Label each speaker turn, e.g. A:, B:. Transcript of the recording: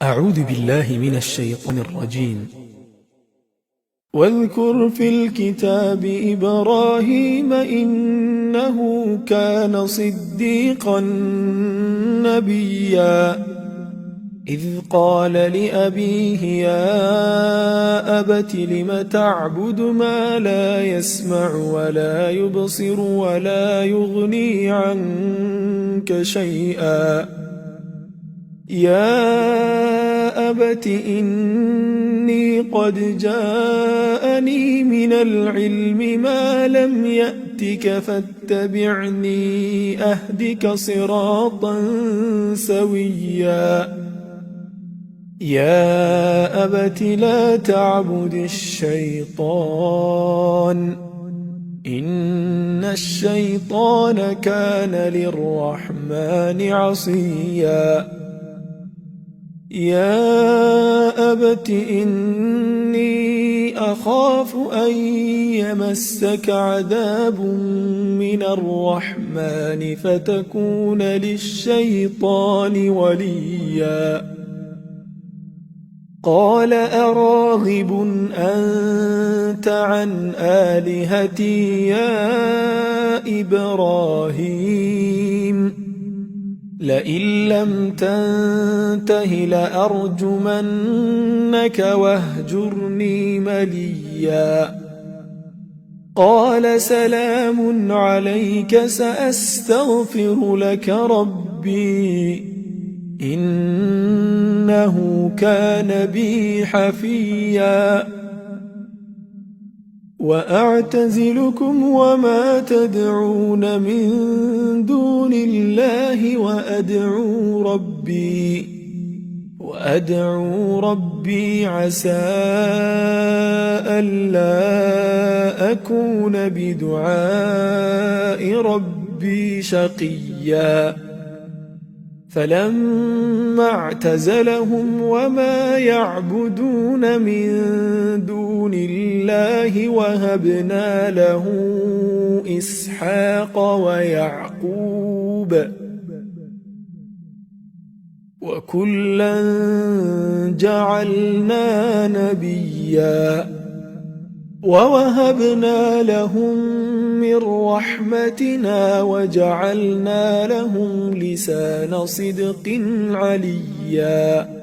A: أعوذ بالله من الشيطان الرجيم. واذكر في الكتاب إبراهيم إنه كان صديقا نبيا إذ قال لأبيه يا أبت لم تعبد ما لا يسمع ولا يبصر ولا يغني عنك شيئا يا أبت إني قد جاءني من العلم ما لم يأتك فاتبعني أهدك صراطا سويا يا أبت لا تعبد الشيطان إن الشيطان كان للرحمن عصيا يا أبت إني أخاف أن يمسك عذاب من الرحمن فتكون للشيطان وليا قال أراغب أنت عن آلهتي يا إبراهيم لئن لم تنته لأرجمنك واهجرني مليا قال سلام عليك سأستغفر لك ربي إنه كان بي حفيا وأعتزلكم وما تدعون من دون الله وأدعو ربي عسى ألا أكون بدعاء ربي شقيا فلما اعتزلهم وما يعبدون من دون الله وهبنا له إسحاق ويعقوب وكلا جعلنا نبيا ووهبنا لهم من رحمتنا وجعلنا لهم لسان صدق عليا